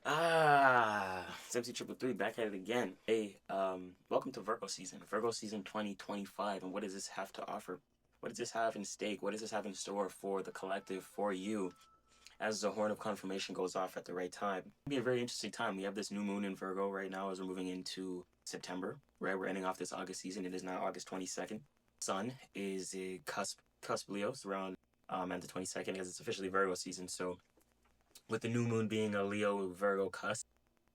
It's MC Triple Three back at it again. Hey, welcome to Virgo season. Virgo season 2025. And what does this have to offer? What does this have in stake? What does this have in store for the collective, for you, as the horn of confirmation goes off at the right time? It'll be a very interesting time. We have this new moon in Virgo right now as we're moving into September, right? We're ending off this August season. It is now August 22nd. Sun is a cusp Leos around at the 22nd as it's officially Virgo season. So with the new moon being a Leo Virgo cusp,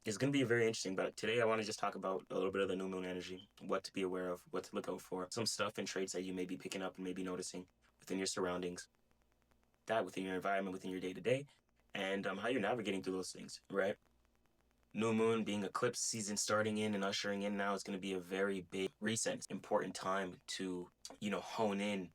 it's going to be very interesting. But today I want to just talk about a little bit of the new moon energy, what to be aware of, what to look out for, some stuff and traits that you may be picking up and maybe noticing within your surroundings, that within your environment, within your day to day, and how you're navigating through those things, right? New moon being eclipse season starting in and ushering in now is going to be a very big reset. It's an important time to, hone in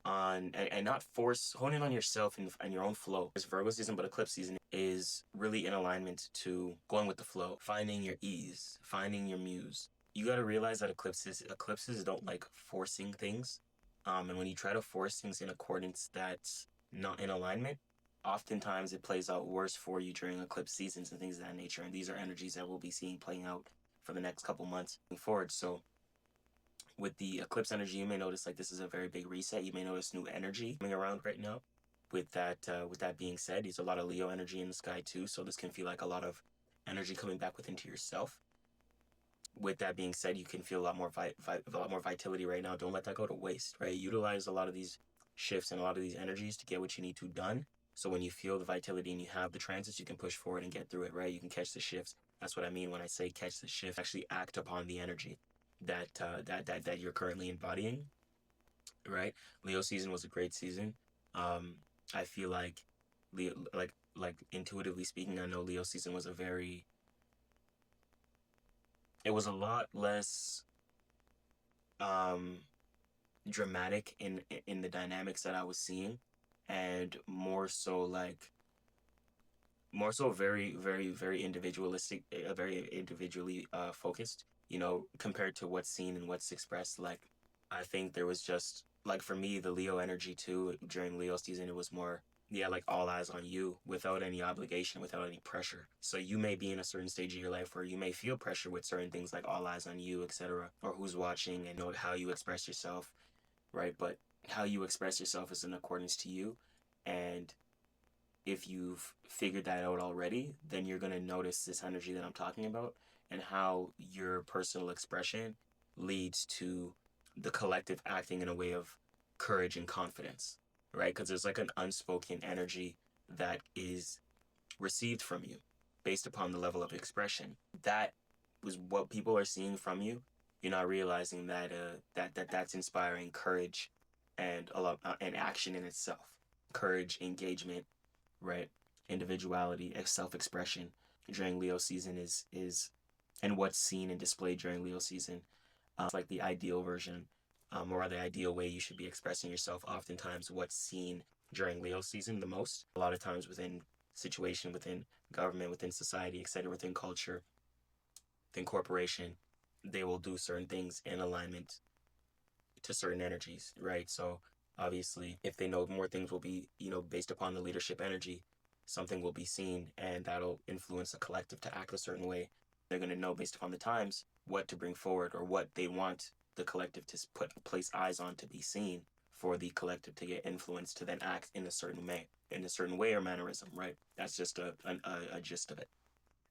on and not force hone in on yourself and your own flow. This Virgo season, but eclipse season is really in alignment to going with the flow, finding your ease, finding your muse. You got to realize that eclipses don't like forcing things, and when you try to force things in accordance that's not in alignment, oftentimes it plays out worse for you during eclipse seasons and things of that nature. And these are energies that we'll be seeing playing out for the next couple months moving forward. So with the eclipse energy, you may notice like this is a very big reset. You may notice new energy coming around right now. With that being said, there's a lot of Leo energy in the sky too, so this can feel like a lot of energy coming back within to yourself. With that being said, you can feel a lot more a lot more vitality right now. Don't let that go to waste, right? Utilize a lot of these shifts and a lot of these energies to get what you need to done. So when you feel the vitality and you have the transits, you can push forward and get through it, right? You can catch the shifts. That's what I mean when I say catch the shift. Actually act upon the energy that you're currently embodying, right? Leo season was a great season. I feel like Leo, like intuitively speaking, I know Leo season was it was a lot less um dramatic in the dynamics that I was seeing, and more so very individualistic, very individually focused, compared to what's seen and what's expressed. Like I think there was just like for me the Leo energy too during Leo season, it was more, yeah, like all eyes on you without any obligation, without any pressure. So you may be in a certain stage of your life where you may feel pressure with certain things like all eyes on you, etc., or who's watching and how you express yourself, right? But how you express yourself is in accordance to you. And if you've figured that out already, then you're going to notice this energy that I'm talking about and how your personal expression leads to the collective acting in a way of courage and confidence, right? Because there's like an unspoken energy that is received from you based upon the level of expression. That was what people are seeing from you. You're not realizing that's inspiring courage and a lot and action in itself. Courage, engagement, right? Individuality, self-expression during Leo season is and what's seen and displayed during Leo season. It's like the ideal version, or the ideal way you should be expressing yourself. Oftentimes, what's seen during Leo season the most, a lot of times within situation, within government, within society, etc., within culture, within corporation, they will do certain things in alignment to certain energies, right? So obviously, if they know more things will be, based upon the leadership energy, something will be seen and that'll influence the collective to act a certain way. They're going to know based upon the times what to bring forward or what they want the collective to place eyes on to be seen for the collective to get influence to then act in a certain way or mannerism, right? That's just a gist of it.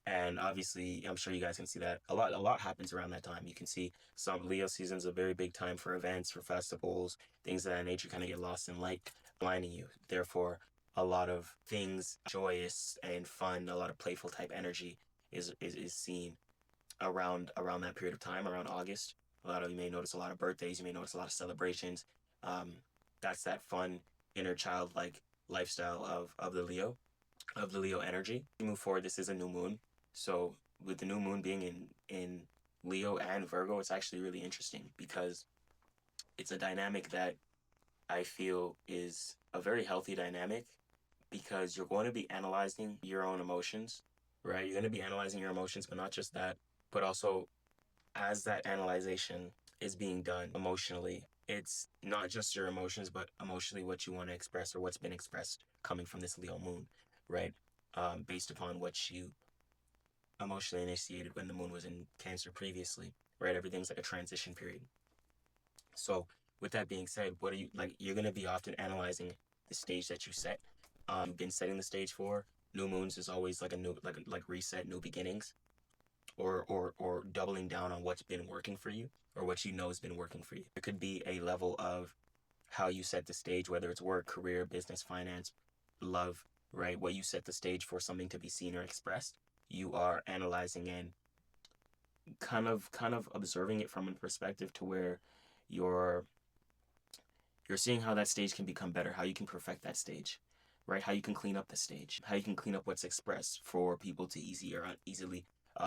And obviously, I'm sure you guys can see that a lot happens around that time. You can see some Leo season's a very big time for events, for festivals, things of that nature kind of get lost in light, blinding you. Therefore, a lot of things joyous and fun, a lot of playful type energy is seen around that period of time, around August. A lot of you may notice a lot of birthdays, you may notice a lot of celebrations. Um, that's that fun inner childlike lifestyle of the Leo energy. We move forward. This is a new moon. So with the new moon being in Leo and Virgo, it's actually really interesting because it's a dynamic that I feel is a very healthy dynamic because you're going to be analyzing your own emotions, right? You're going to be analyzing your emotions, but not just that, but also as that analyzation is being done emotionally, it's not just your emotions, but emotionally what you want to express or what's been expressed coming from this Leo moon, right? Based upon what you emotionally initiated when the moon was in Cancer previously, right? Everything's like a transition period. So with that being said, what are you like? You're gonna be often analyzing the stage that you set. You've been setting the stage for. New moons is always like a new like reset, new beginnings, or doubling down on what's been working for you or what you know has been working for you. It could be a level of how you set the stage, whether it's work, career, business, finance, love, right? What you set the stage for something to be seen or expressed. You are analyzing and kind of observing it from a perspective to where you're you're seeing how that stage can become better, how you can perfect that stage, right? How you can clean up the stage, how you can clean up what's expressed for people to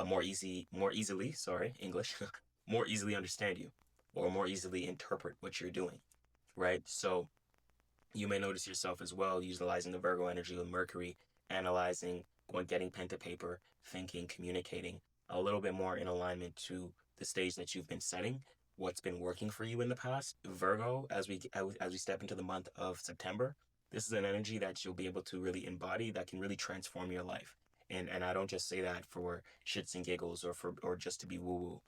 more easily, sorry, English, more easily understand you or more easily interpret what you're doing, right? So you may notice yourself as well utilizing the Virgo energy with Mercury, analyzing, getting pen to paper, thinking, communicating a little bit more in alignment to the stage that you've been setting, what's been working for you in the past. Virgo, as we step into the month of September, this is an energy that you'll be able to really embody that can really transform your life. And I don't just say that for shits and giggles or just to be woo woo,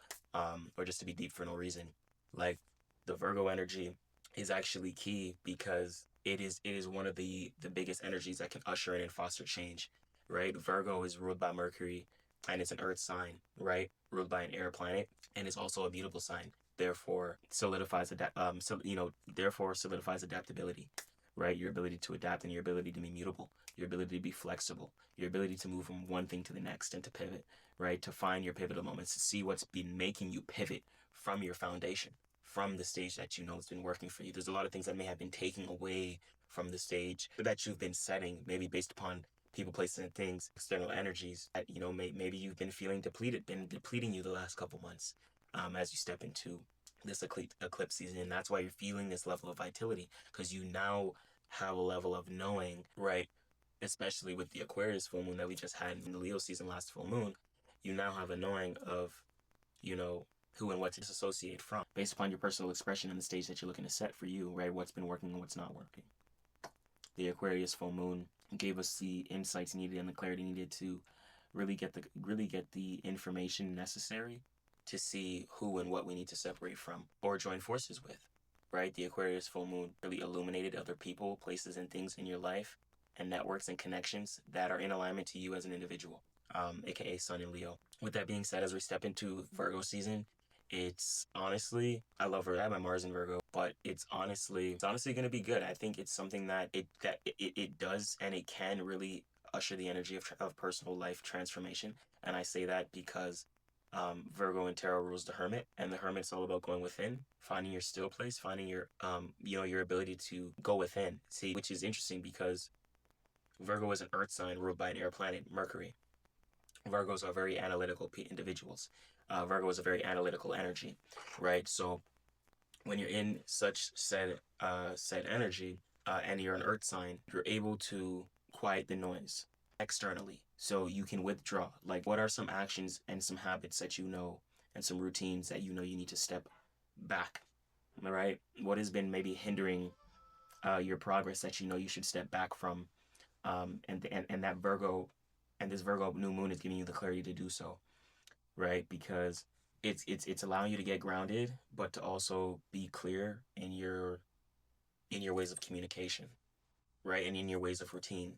or just to be deep for no reason. Like the Virgo energy is actually key because it is one of the biggest energies that can usher in and foster change, right? Virgo is ruled by Mercury, and it's an Earth sign, right? Ruled by an air planet, and it's also a mutable sign. Therefore, therefore solidifies adaptability, right? Your ability to adapt and your ability to be mutable, your ability to be flexible, your ability to move from one thing to the next and to pivot, right? To find your pivotal moments, to see what's been making you pivot from your foundation, from the stage that you know has been working for you. There's a lot of things that may have been taken away from the stage that you've been setting, maybe based upon people, places, and things, external energies that maybe you've been feeling depleted, been depleting you the last couple months, as you step into this eclipse season. And that's why you're feeling this level of vitality, because you now have a level of knowing, right? Especially with the Aquarius full moon that we just had in the Leo season last full moon, you now have a knowing of, you know, who and what to disassociate from based upon your personal expression and the stage that you're looking to set for you, right? What's been working and what's not working. The Aquarius full moon gave us the insights needed and the clarity needed to really get the information necessary to see who and what we need to separate from or join forces with, right? The Aquarius full moon really illuminated other people, places, and things in your life, and networks and connections that are in alignment to you as an individual, aka Sun and Leo. With that being said, as we step into Virgo season, it's honestly, I love Virgo. I have my Mars in Virgo, but it's honestly going to be good. I think it's something that it does and it can really usher the energy of personal life transformation. And I say that because Virgo and tarot rules the Hermit, and the Hermit's all about going within, finding your still place, finding your your ability to go within. See, which is interesting because Virgo is an Earth sign ruled by an air planet, Mercury. Virgos are very analytical individuals. Virgo is a very analytical energy, right? So when you're in such said energy, and you're an Earth sign, you're able to quiet the noise externally, so you can withdraw. Like, what are some actions and some habits that you know, and some routines that you know you need to step back? All right, what has been maybe hindering your progress that you know you should step back from? And that Virgo and this Virgo new moon is giving you the clarity to do so, right? Because it's allowing you to get grounded, but to also be clear in your ways of communication, right? And in your ways of routine,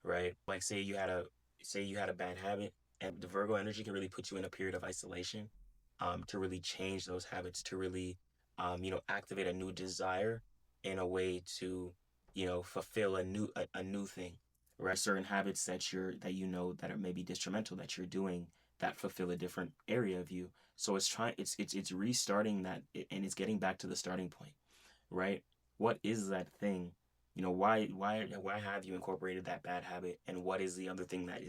right? Like say you had a bad habit, and the Virgo energy can really put you in a period of isolation, to really change those habits, to really activate a new desire in a way to fulfill a new thing, right? Certain habits that you know that are maybe detrimental that you're doing that fulfill a different area of you. So it's restarting that, and it's getting back to the starting point, right? What is that thing? Why have you incorporated that bad habit, and what is the other thing that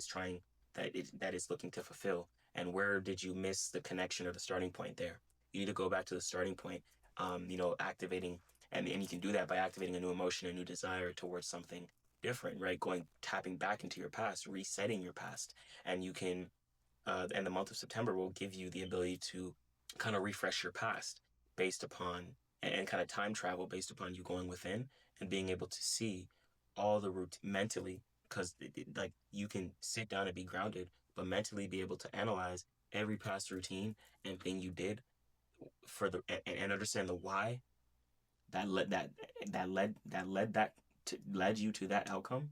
is looking to fulfill, and where did you miss the connection or the starting point there? You need to go back to the starting point, activating, and you can do that by activating a new emotion, a new desire towards something different, right? Tapping back into your past, resetting your past. And you can and the month of September will give you the ability to kind of refresh your past based upon, and kind of time travel based upon you going within and being able to see all the route mentally, because like you can sit down and be grounded, but mentally be able to analyze every past routine and thing you did for the and understand the why that led that led you to that outcome,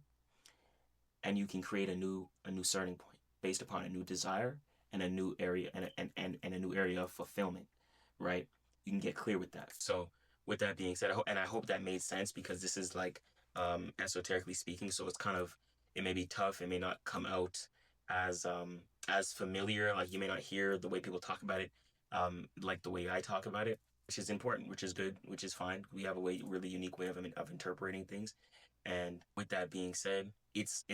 and you can create a new starting point based upon a new desire and a new area and a new area of fulfillment, right? You can get clear with that. So with that being said, I hope that made sense, because this is like esoterically speaking, so it's kind of, it may be tough, it may not come out as familiar, like you may not hear the way people talk about it like the way I talk about it, which is important, which is good, which is fine. We have a really unique way of interpreting things. And with that being said, it's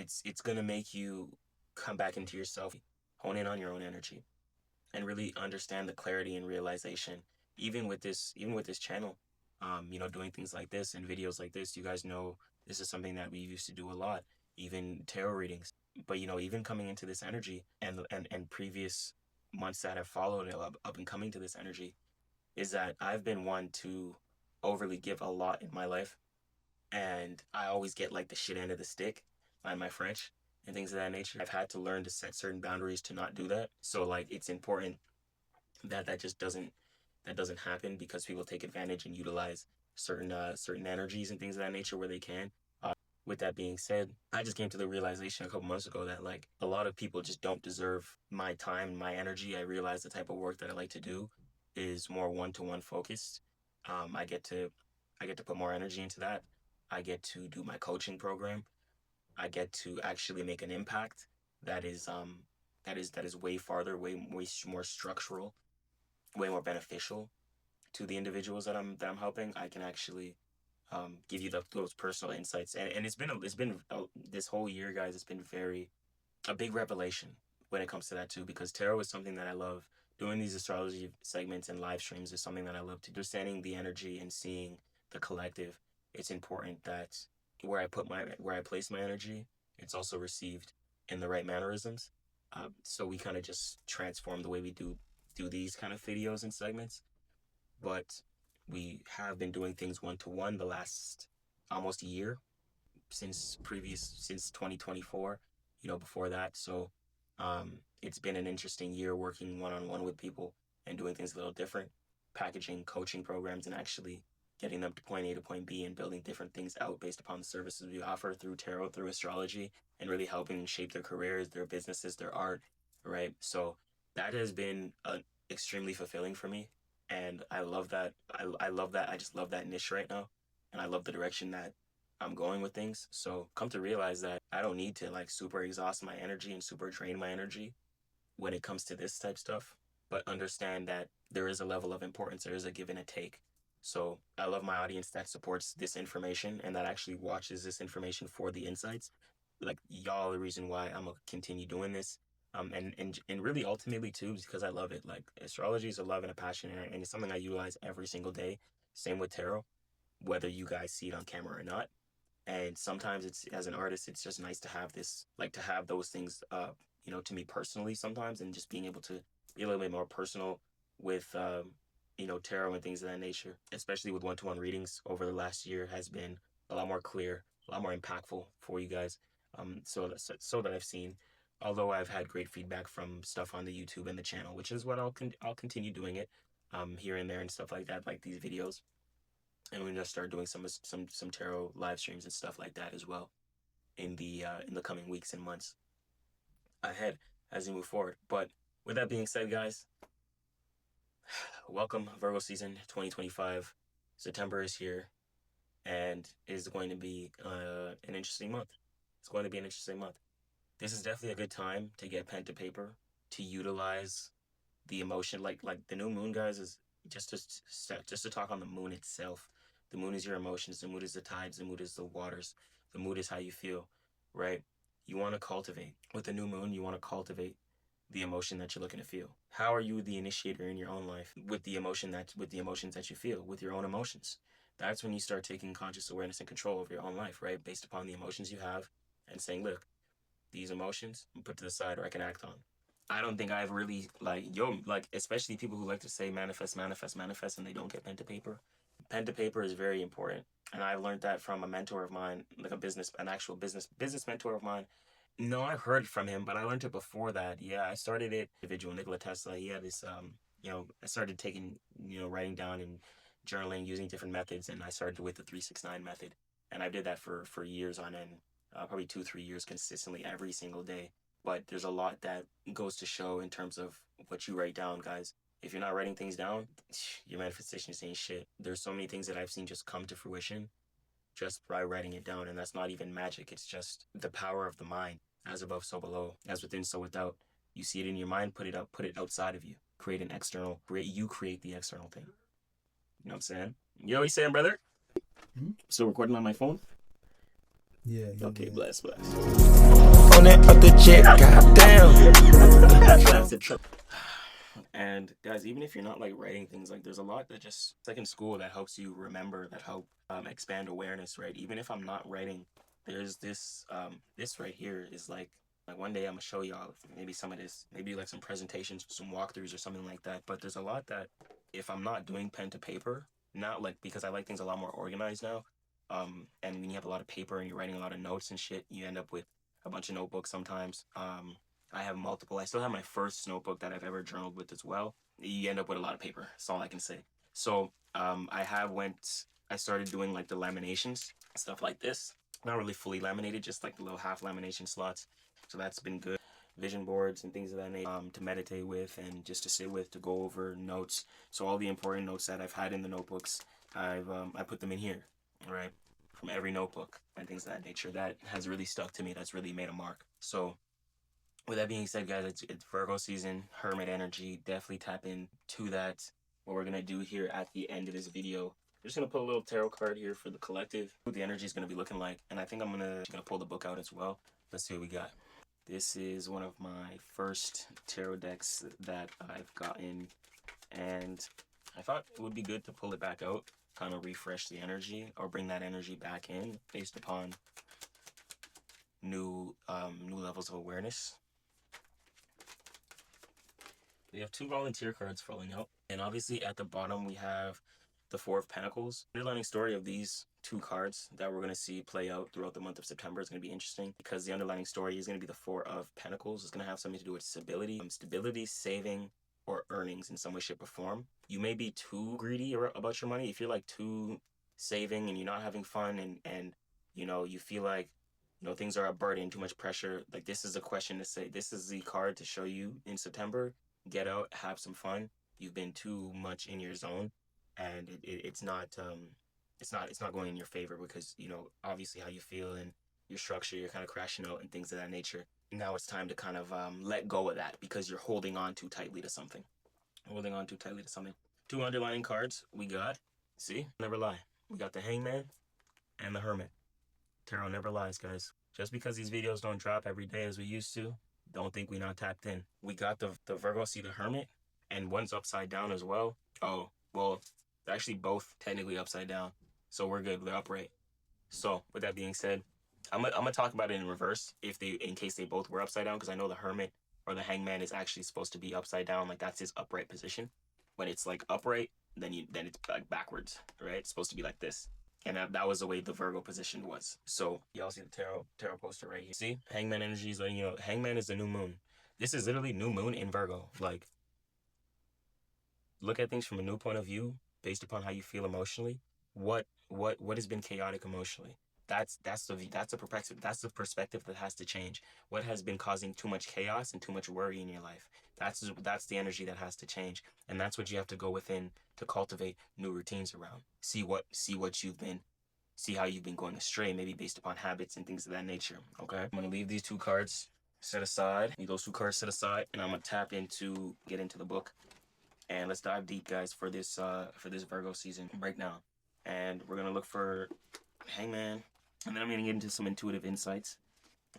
gonna make you come back into yourself, hone in on your own energy, and really understand the clarity and realization. Even with this channel, doing things like this and videos like this, you guys know this is something that we used to do a lot, even tarot readings. But even coming into this energy, and previous months that have followed up and coming to this energy, is that I've been one to overly give a lot in my life, and I always get like the shit end of the stick, mind my French, and things of that nature. I've had to learn to set certain boundaries to not do that. So like it's important that that doesn't happen, because people take advantage and utilize certain energies and things of that nature where they can. With that being said, I just came to the realization a couple months ago that like a lot of people just don't deserve my time, my energy. I realize the type of work that I like to do is more one-to-one focused. I get to put more energy into that. I get to do my coaching program. I get to actually make an impact that is way farther, way more structural, way more beneficial to the individuals that I'm helping. I can actually give you those personal insights, and it's been this whole year, guys. It's been a big revelation when it comes to that too, because tarot is something that I love. Doing these astrology segments and live streams is something that I love to do. Understanding the energy and seeing the collective, it's important that where I place my energy, it's also received in the right mannerisms. So we kind of just transform the way we do these kind of videos and segments, but we have been doing things one to one the last almost a year, since 2024, before that. So it's been an interesting year working one on one with people and doing things a little different, packaging coaching programs and actually getting them to point A to point B and building different things out based upon the services we offer through tarot, through astrology, and really helping shape their careers, their businesses, their art, right? So that has been extremely fulfilling for me. And I love that. I love that. I just love that niche right now. And I love the direction that I'm going with things. So come to realize that I don't need to like super exhaust my energy and super drain my energy when it comes to this type stuff, but understand that there is a level of importance, there is a give and a take. So I love my audience that supports this information and that actually watches this information for the insights. Like y'all are the reason why I'm gonna continue doing this. And really ultimately too, because I love it. Like astrology is a love and a passion, and it's something I utilize every single day. Same with tarot, whether you guys see it on camera or not. And sometimes it's, as an artist, it's just nice to have this, like to have those things to me personally sometimes, and just being able to be a little bit more personal with tarot and things of that nature, especially with one-to-one readings over the last year, has been a lot more clear, a lot more impactful for you guys. So that I've seen, although I've had great feedback from stuff on the YouTube and the channel, which is what I'll continue doing it here and there and stuff like that, like these videos. And we're gonna start doing some tarot live streams and stuff like that as well in the coming weeks and months ahead as we move forward. But with that being said, guys, welcome Virgo season 2025. September is here, and is going to be an interesting month. It's going to be an interesting month. This is definitely a good time to get pen to paper, to utilize the emotion. Like the new moon, guys, is just to talk on the moon itself. The moon is your emotions. The moon is the tides. The moon is the waters. The moon is how you feel, right? You want to cultivate with the new moon. You want to cultivate the emotion that you're looking to feel. How are you the initiator in your own life with the emotions that you feel, with your own emotions? That's when you start taking conscious awareness and control over your own life, right? Based upon the emotions you have, and saying, look, these emotions put to the side, or I can act on. I don't think I've really especially people who like to say manifest, manifest, manifest, and they don't get pen to paper. Pen to paper is very important, and I learned that from a mentor of mine, like an actual business mentor of mine, No, I heard from him, but I learned it before that. Yeah, I started it. Individual Nikola Tesla. He had this. I started taking, writing down and journaling using different methods, and I started with the 369 method, and I did that for years on end, probably 2 3 years consistently every single day. But there's a lot that goes to show in terms of what you write down, guys. If you're not writing things down, your manifestation is ain't shit. There's so many things that I've seen just come to fruition just by writing it down. And that's not even magic. It's just the power of the mind. As above, so below. As within, so without. You see it in your mind, put it up, put it outside of you. Create an external, create the external thing. You know what I'm saying? You know what he's saying, brother? Hmm? Still recording on my phone? Yeah. Okay, good. bless. On that other jet, goddamn. That's the trip. And guys, even if you're not like writing things, like there's a lot that just it's like in school that helps you remember, that help expand awareness, right? Even if I'm not writing, there's this right here is like one day I'm gonna show y'all maybe some of this, maybe like some presentations, some walkthroughs or something like that. But there's a lot that if I'm not doing pen to paper, not like because I like things a lot more organized now. And when you have a lot of paper and you're writing a lot of notes and shit, you end up with a bunch of notebooks sometimes. I have multiple. I still have my first notebook that I've ever journaled with as well. You end up with a lot of paper. That's all I can say. So I started doing like the laminations, stuff like this. Not really fully laminated, just like the little half lamination slots. So that's been good. Vision boards and things of that nature to meditate with and just to sit with, to go over notes. So all the important notes that I've had in the notebooks, I put them in here, right? From every notebook and things of that nature. That has really stuck to me. That's really made a mark. So with that being said, guys, it's Virgo season, Hermit energy. Definitely tap into that. What we're gonna do here at the end of this video, I'm just gonna put a little tarot card here for the collective, what the energy is gonna be looking like, and I think I'm gonna pull the book out as well. Let's see what we got. This is one of my first tarot decks that I've gotten, and I thought it would be good to pull it back out, kind of refresh the energy or bring that energy back in based upon new levels of awareness. We have 2 volunteer cards falling out. And obviously at the bottom we have the 4 of Pentacles. The underlying story of these 2 cards that we're going to see play out throughout the month of September is going to be interesting because the underlying story is going to be the 4 of Pentacles. It's going to have something to do with stability, saving, or earnings in some way, shape, or form. You may be too greedy about your money. If you're like too saving and you're not having fun and you feel like things are a burden, too much pressure, like this is a question to say, this is the card to show you in September. Get out, have some fun. You've been too much in your zone, and it's not going in your favor because obviously how you feel and your structure, you're kind of crashing out and things of that nature. Now it's time to kind of let go of that because you're holding on too tightly to something. Holding on too tightly to something. 2 underlying cards we got. See, never lie. We got the Hangman and the Hermit. Tarot never lies, guys. Just because these videos don't drop every day as we used to, don't think we not tapped in. We got the Virgo, see the Hermit, and one's upside down as well. Oh, well, they're actually both technically upside down. So we're good, they're upright. So with that being said, I'm gonna talk about it in reverse in case they both were upside down, because I know the Hermit or the Hangman is actually supposed to be upside down, like that's his upright position. When it's like upright, then it's like backwards, right? It's supposed to be like this. And that was the way the Virgo position was. So y'all see the tarot poster right here. See, Hangman energy is like Hangman is the new moon. This is literally new moon in Virgo. Like, look at things from a new point of view based upon how you feel emotionally. What has been chaotic emotionally? That's the perspective that has to change. What has been causing too much chaos and too much worry in your life? That's the energy that has to change, and that's what you have to go within to cultivate new routines around. See how you've been going astray, maybe based upon habits and things of that nature. Okay, I'm gonna leave these 2 cards set aside. Leave those 2 cards set aside, and I'm gonna get into the book. And let's dive deep, guys, for this Virgo season breakdown. And we're gonna look for Hangman, and then I'm gonna get into some intuitive insights.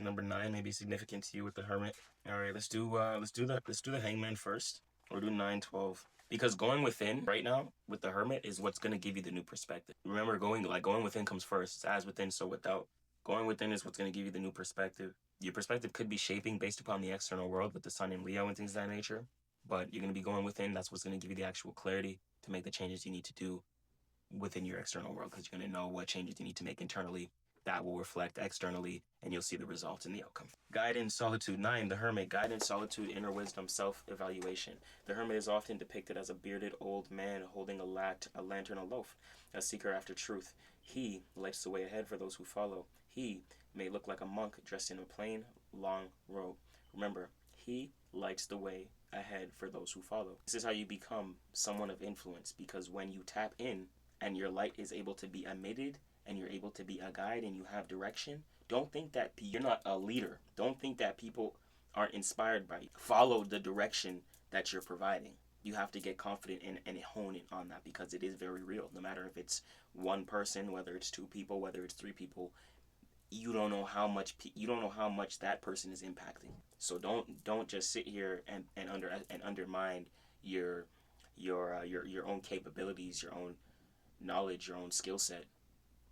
Number 9 may be significant to you with the Hermit. All right, let's do the Hangman first. We'll do 9, 12. Because going within right now with the Hermit is what's gonna give you the new perspective. Remember, going within comes first. It's as within, so without. Going within is what's gonna give you the new perspective. Your perspective could be shaping based upon the external world with the Sun and Leo and things of that nature. But you're going to be going within. That's what's going to give you the actual clarity to make the changes you need to do within your external world, because you're going to know what changes you need to make internally that will reflect externally, and you'll see the result in the outcome. Guide in solitude. 9. The hermit. Guide in solitude, inner wisdom, self-evaluation. The hermit is often depicted as a bearded old man holding a lantern aloft, a seeker after truth. He lights the way ahead for those who follow. He may look like a monk dressed in a plain, long robe. Remember, he lights the way ahead for those who follow. This is how you become someone of influence, because when you tap in and your light is able to be emitted and you're able to be a guide and you have direction, don't think that you're not a leader. Don't think that people aren't inspired by you. Follow the direction that you're providing. You have to get confident and hone in on that, because it is very real. No matter if it's one person, whether it's two people, whether it's three people, you don't know how much that person is impacting. So don't just sit here and undermine your your own capabilities, your own knowledge, your own skill set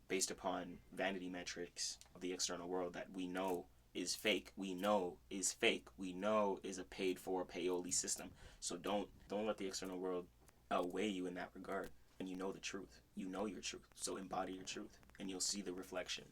based upon vanity metrics of the external world that we know is fake. We know is fake. We know is a paid for paoli system. So don't let the external world outweigh you in that regard. And you know the truth. You know your truth. So embody your truth, and you'll see the reflection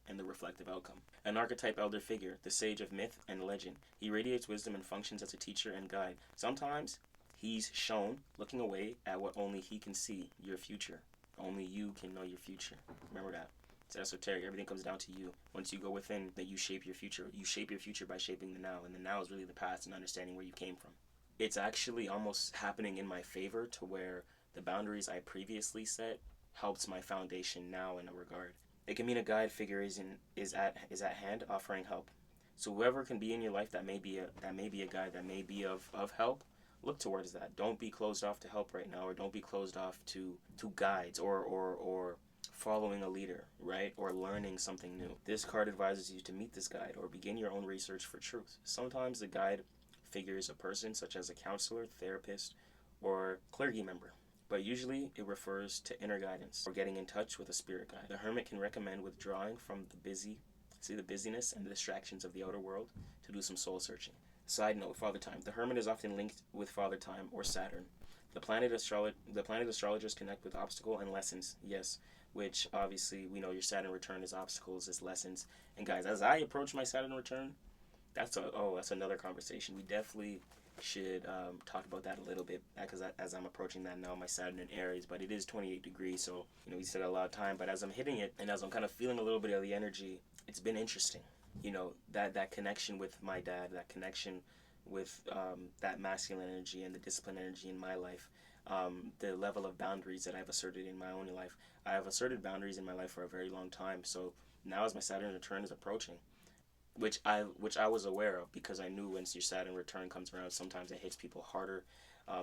and the reflective outcome. An archetype elder figure, the sage of myth and legend. He radiates wisdom and functions as a teacher and guide. Sometimes he's shown looking away at what only he can see, your future. Only you can know your future. Remember that. It's esoteric. Everything comes down to you. Once you go within, that you shape your future. You shape your future by shaping the now, and the now is really the past and understanding where you came from. It's actually almost happening in my favor, to where the boundaries I previously set helps my foundation now in a regard. It can mean a guide figure is at hand, offering help. So whoever can be in your life that may be a guide, that may be of help, look towards that. Don't be closed off to help right now, or don't be closed off to guides or following a leader, right? Or learning something new. This card advises you to meet this guide or begin your own research for truth. Sometimes the guide figure is a person such as a counselor, therapist, or clergy member, but usually it refers to inner guidance or getting in touch with a spirit guide. The hermit can recommend withdrawing from the busyness and the distractions of the outer world to do some soul searching. Side note, Father Time. The hermit is often linked with Father Time or Saturn. The planet astrologers connect with obstacle and lessons, yes, which obviously we know your Saturn return is obstacles, is lessons. And guys, as I approach my Saturn return, that's another conversation. We definitely should talk about that a little bit, because as I'm approaching that now, my Saturn in Aries, but it is 28 degrees, so we still got a lot of time. But as I'm hitting it and as I'm kind of feeling a little bit of the energy, it's been interesting. That connection with my dad, that connection with that masculine energy and the discipline energy in my life, the level of boundaries that I've asserted in my own life. I have asserted boundaries in my life for a very long time. So now, as my Saturn return is approaching, which I was aware of, because I knew once your Saturn return comes around, sometimes it hits people harder.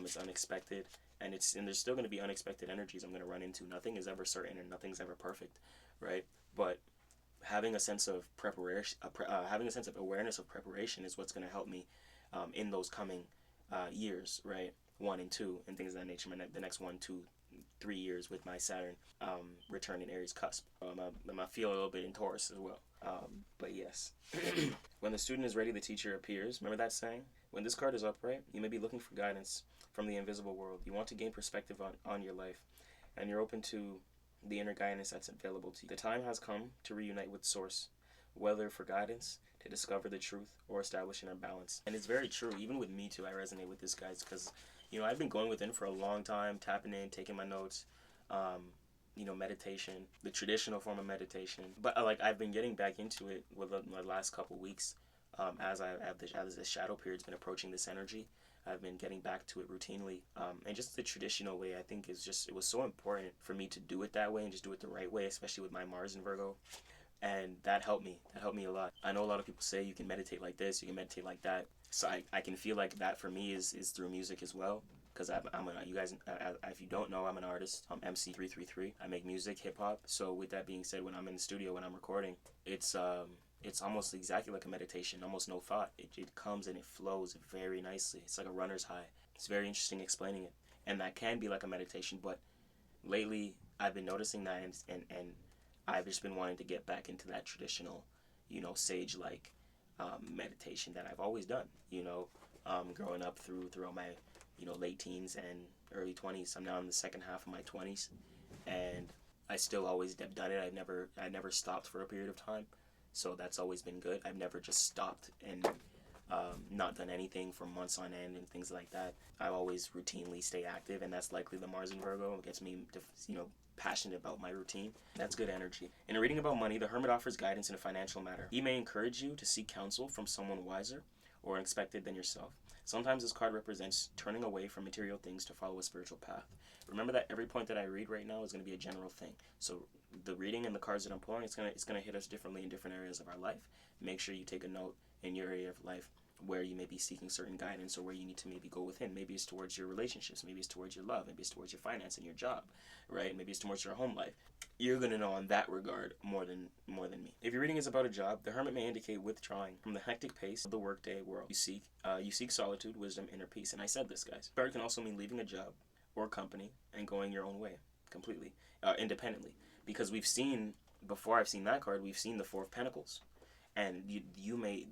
It's unexpected, and there's still going to be unexpected energies I'm going to run into. Nothing is ever certain, and nothing's ever perfect, right? But having a sense of preparation, having a sense of awareness of preparation is what's going to help me in those coming years, right? 1 and 2 and things of that nature. The next 1, 2, 3 years with my Saturn return in Aries cusp. I'm gonna feel a little bit in Taurus as well. But yes, when the student is ready, the teacher appears. Remember that saying? When this card is upright, you may be looking for guidance from the invisible world. You want to gain perspective on your life, and you're open to the inner guidance that's available to you. The time has come to reunite with Source, whether for guidance, to discover the truth, or establish inner balance. And it's very true, even with me too. I resonate with this, guys, because I've been going within for a long time, tapping in, taking my notes, meditation, the traditional form of meditation. But I've been getting back into it with the last couple weeks, as the shadow period's been approaching this energy. I've been getting back to it routinely, and just the traditional way. I think it was so important for me to do it that way and just do it the right way, especially with my Mars in Virgo. And that helped me. That helped me a lot. I know a lot of people say you can meditate like this, you can meditate like that. So I can feel like that for me is through music as well. Because you guys, if you don't know, I'm an artist. I'm MC333. I make music, hip hop. So with that being said, when I'm in the studio, when I'm recording, it's almost exactly like a meditation, almost no thought. It comes and it flows very nicely. It's like a runner's high. It's very interesting explaining it. And that can be like a meditation, but lately I've been noticing that, and I've just been wanting to get back into that traditional, sage-like meditation that I've always done, growing up throughout my, late teens and early 20s. I'm now in the second half of my 20s, and I still always have done it. I never stopped for a period of time, so that's always been good. I've never just stopped and not done anything for months on end and things like that. I always routinely stay active, and that's likely the Mars in Virgo. It gets me, passionate about my routine. That's good energy. In a reading about money, the Hermit offers guidance in a financial matter. He may encourage you to seek counsel from someone wiser or unexpected than yourself. Sometimes this card represents turning away from material things to follow a spiritual path. Remember that every point that I read right now is going to be a general thing. So the reading and the cards that I'm pulling, it's gonna hit us differently in different areas of our life. Make sure you take a note in your area of life where you may be seeking certain guidance, or where you need to maybe go within. Maybe it's towards your relationships, maybe it's towards your love, maybe it's towards your finance and your job, right? Maybe it's towards your home life. You're gonna know in that regard more than me. If your reading is about a job, the Hermit may indicate withdrawing from the hectic pace of the workday world. You seek solitude, wisdom, inner peace. And I said this, guys. Card can also mean leaving a job or company and going your own way completely, independently. Because before I've seen that card, we've seen the Four of Pentacles. And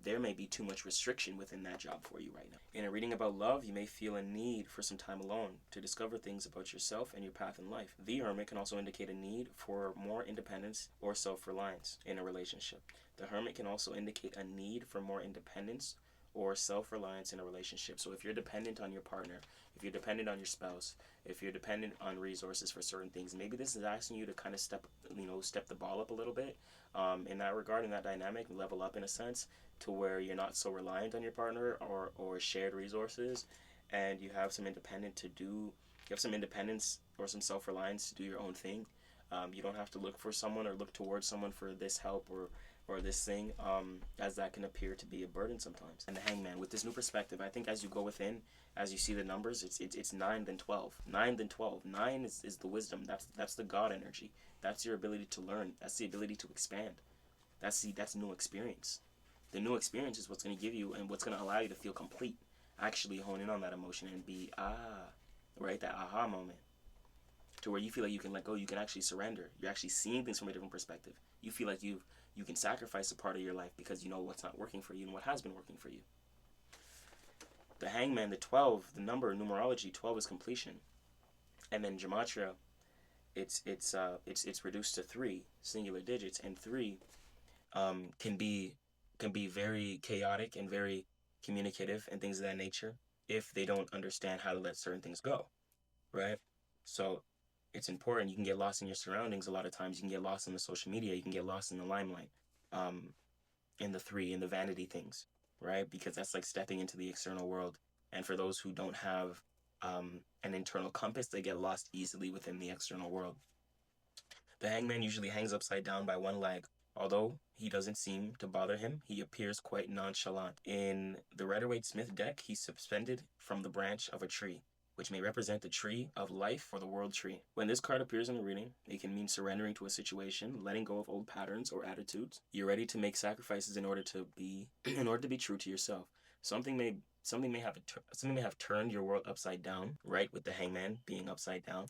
there may be too much restriction within that job for you right now. In a reading about love, you may feel a need for some time alone to discover things about yourself and your path in life. The Hermit can also indicate a need for more independence or self-reliance in a relationship. The Hermit can also indicate a need for more independence or self-reliance in a relationship. So if you're dependent on your partner, if you're dependent on your spouse, if you're dependent on resources for certain things, maybe this is asking you to kind of step the ball up a little bit in that regard, in that dynamic, level up in a sense, to where you're not so reliant on your partner or shared resources, and you have some independence or some self-reliance to do your own thing. You don't have to look for someone or look towards someone for this help or this thing, as that can appear to be a burden sometimes. And the Hangman, with this new perspective, I think as you go within, as you see the numbers, it's 9 then 12. 9 then 12. 9 is the wisdom. That's the God energy. That's your ability to learn. That's the ability to expand. That's new experience. The new experience is what's going to give you and what's going to allow you to feel complete. Actually hone in on that emotion and be right, that aha moment, to where you feel like you can let go, you can actually surrender. You're actually seeing things from a different perspective. You feel like you can sacrifice a part of your life because you know what's not working for you and what has been working for you. The Hangman, the 12, the number, numerology, 12 is completion. And then gematria, it's reduced to 3 singular digits, and 3 can be very chaotic and very communicative and things of that nature if they don't understand how to let certain things go, right? So it's important. You can get lost in your surroundings a lot of times. You can get lost in the social media. You can get lost in the limelight, in the vanity things, right? Because that's like stepping into the external world. And for those who don't have an internal compass, they get lost easily within the external world. The Hangman usually hangs upside down by one leg. Although he doesn't seem to bother him, he appears quite nonchalant. In the Rider-Waite-Smith deck, he's suspended from the branch of a tree, which may represent the tree of life or the world tree. When this card appears in a reading, it can mean surrendering to a situation, letting go of old patterns or attitudes. You're ready to make sacrifices in order to be true to yourself. Something may have turned your world upside down, right, with the Hangman being upside down.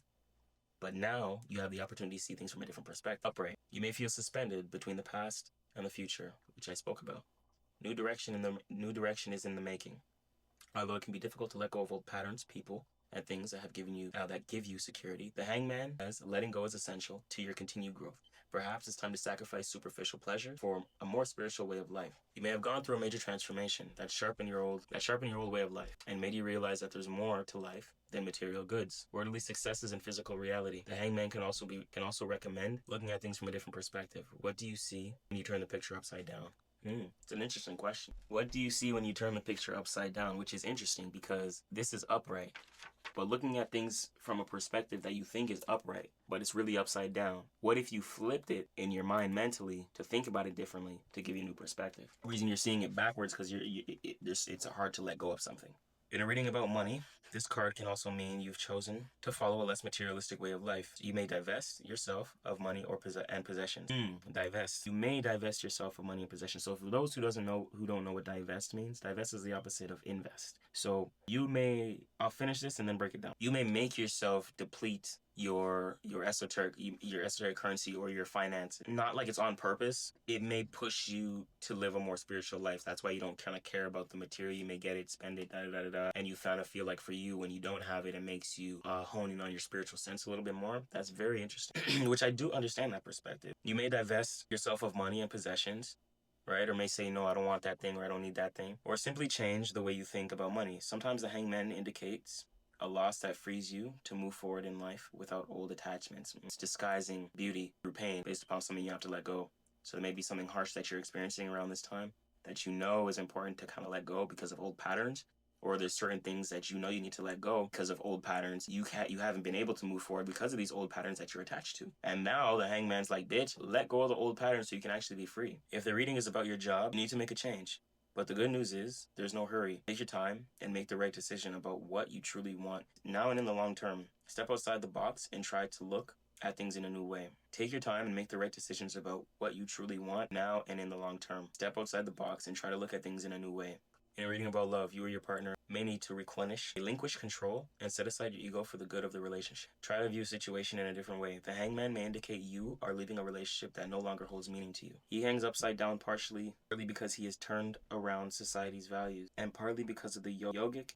But now you have the opportunity to see things from a different perspective. Upright. You may feel suspended between the past and the future, which I spoke about. New direction is in the making. Although it can be difficult to let go of old patterns, people, and things that give you security, the Hangman says letting go is essential to your continued growth. Perhaps it's time to sacrifice superficial pleasure for a more spiritual way of life. You may have gone through a major transformation that sharpened your old way of life and made you realize that there's more to life than material goods. Worldly successes and physical reality. The Hangman can also recommend looking at things from a different perspective. What do you see when you turn the picture upside down? It's an interesting question. What do you see when you turn the picture upside down? Which is interesting because this is upright. But looking at things from a perspective that you think is upright, but it's really upside down. What if you flipped it in your mind mentally to think about it differently, to give you a new perspective? The reason you're seeing it backwards because it's hard to let go of something. In a reading about money, this card can also mean you've chosen to follow a less materialistic way of life. You may divest yourself of money and possessions. Divest. You may divest yourself of money and possessions. So for those who don't know what divest means, divest is the opposite of invest. So I'll finish this and then break it down. You may make yourself deplete your esoteric currency or your finance, not like it's on purpose. It may push you to live a more spiritual life. That's why you don't kind of care about the material. You may get it, spend it, da da da da, and you kind of feel like for you, when you don't have it, it makes you hone in on your spiritual sense a little bit more. That's very interesting. Which I do understand that perspective. You may divest yourself of money and possessions, right? Or may say, no, I don't want that thing, or I don't need that thing. Or simply change the way you think about money. Sometimes the hangman indicates a loss that frees you to move forward in life without old attachments. It's disguising beauty through pain based upon something you have to let go. So there may be something harsh that you're experiencing around this time that you know is important to kind of let go because of old patterns, or there's certain things that you know you need to let go because of old patterns. You haven't been able to move forward because of these old patterns that you're attached to. And now the hangman's like, bitch, let go of the old patterns so you can actually be free. If the reading is about your job, you need to make a change. But the good news is there's no hurry. Take your time and make the right decision about what you truly want now and in the long term. Step outside the box and try to look at things in a new way. Take your time and make the right decisions about what you truly want now and in the long term. Step outside the box and try to look at things in a new way. In reading about love, you or your partner may need to relinquish control, and set aside your ego for the good of the relationship. Try to view a situation in a different way. The hangman may indicate you are leaving a relationship that no longer holds meaning to you. He hangs upside down partly because he has turned around society's values, and partly because of the yogic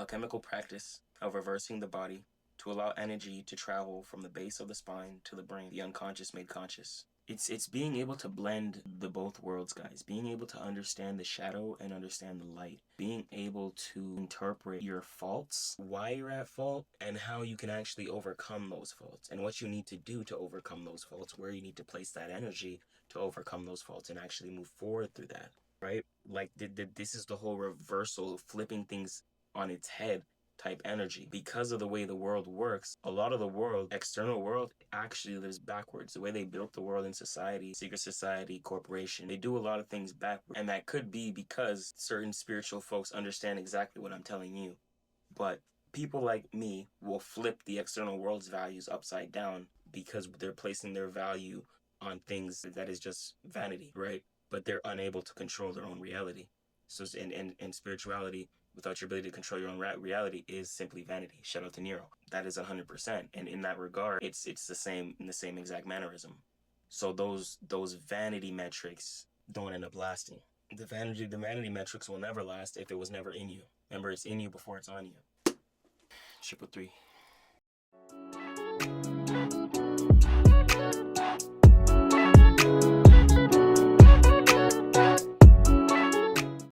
chemical practice of reversing the body to allow energy to travel from the base of the spine to the brain, the unconscious made conscious. It's being able to blend the both worlds, guys. Being able to understand the shadow and understand the light. Being able to interpret your faults, why you're at fault, and how you can actually overcome those faults, and what you need to do to overcome those faults, where you need to place that energy to overcome those faults and actually move forward through that, right? Like, this is the whole reversal, flipping things on its head type energy. Because of the way the world works, a lot of the world, external world, actually lives backwards. The way they built the world in society, secret society, corporation, they do a lot of things backwards. And that could be because certain spiritual folks understand exactly what I'm telling you. But people like me will flip the external world's values upside down because they're placing their value on things that is just vanity, right? But they're unable to control their own reality. So, and spirituality, without your ability to control your own reality, is simply vanity. Shout out to Nero. That is 100%. And in that regard, it's the same exact mannerism. So those vanity metrics don't end up lasting. The vanity metrics will never last if it was never in you. Remember, it's in you before it's on you. Triple 3.